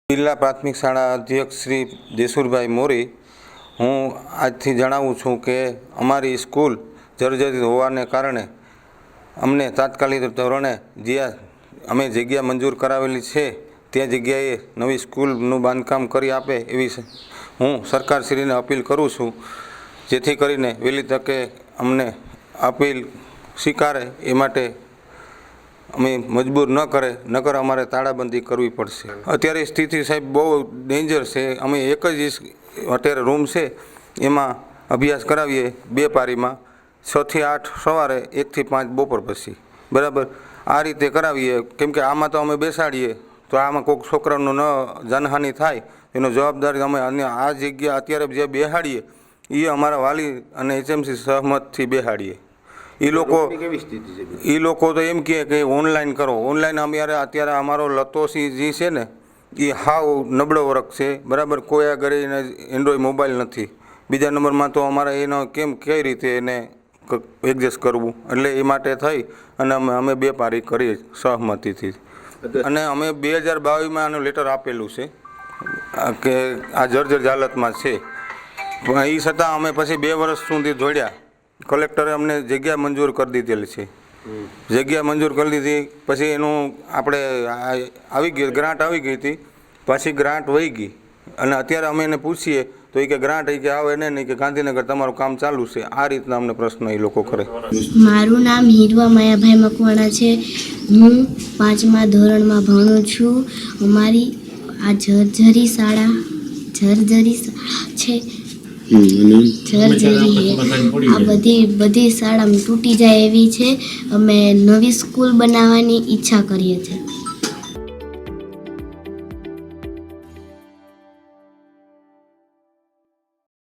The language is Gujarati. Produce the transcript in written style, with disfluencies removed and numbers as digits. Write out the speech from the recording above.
જિલ્લા પ્રાથમિક શાળા અધ્યક્ષ શ્રી દેસુરભાઈ મોરી, હું આજથી જણાવું છું કે અમારી સ્કૂલ જર્જરિત હોવાને કારણે અમને તાત્કાલિક ધોરણે જ્યાં અમે જગ્યા મંજૂર કરાવેલી છે તે જગ્યાએ નવી સ્કૂલનું બાંધકામ કરી આપે એવી હું સરકારશ્રીને અપીલ કરું છું, જેથી કરીને વહેલી તકે અમને અપીલ સ્વીકારે એ માટે અમે મજબૂર ન કરે, નકર અમારે તાળાબંધી કરવી પડશે। અત્યારે સ્થિતિ સાહેબ બહુ ડેન્જર છે। અમે એક જ અત્યારે રૂમ છે એમાં અભ્યાસ કરાવીએ 2 પારીમાં 6 થી 8 સવારે 1 થી 5 બપોર પછી, બરાબર આ રીતે કરાવીએ। કેમ કે આમાં તો અમે બેસાડીએ તો આમાં કોઈક છોકરાનું ન જાનહાનિ થાય એનો જવાબદારી અમે અને આ જગ્યા અત્યારે જે બેહાડીએ એ અમારા વાલી અને HMC સહમતથી બેહાડીએ। એ લોકો તો એમ કહે કે ઓનલાઈન કરો, ઓનલાઈન અમારે અત્યારે અમારો લતોસી જે છે ને એ હાવ નબળો વર્ગ છે, બરાબર કોઈ આગળ એને એન્ડ્રોઈડ મોબાઈલ નથી। બીજા નંબરમાં તો અમારે એનો કઈ રીતે એને એડજસ્ટ કરવું, એટલે એ માટે થઈ અને અમે 2 પારી કરીએ સહમતિથી। અને અમે 2022માં આનું લેટર આપેલું છે કે આ જર્જર હાલતમાં છે, પણ એ છતાં અમે પછી 2 વર્ષ સુધી દોડ્યા। કલેક્ટરે અમને જગ્યા મંજૂર કરી દીધેલી છે, જગ્યા મંજૂર કરી દીધી પછી એનું આપણે આવી ગઈ ગ્રાન્ટ આવી ગઈ હતી, પાછી ગ્રાન્ટ વહી ગઈ અને અત્યારે અમે એને પૂછીએ તો એ કે ગ્રાન્ટ એ કે આવે એને નહીં, કે ગાંધીનગર તમારું કામ ચાલુ છે। આ રીતના અમને પ્રશ્ન એ લોકો કરે। મારું નામ હીરવા માયાભાઈ મકવાણા છે, હું 5મા ધોરણમાં ભણું છું। અમારી આ જર્જરી શાળા છે, આ બધી શાળા તૂટી જાય એવી છે। અમે નવી સ્કૂલ બનાવવાની ઈચ્છા કરીએ છીએ।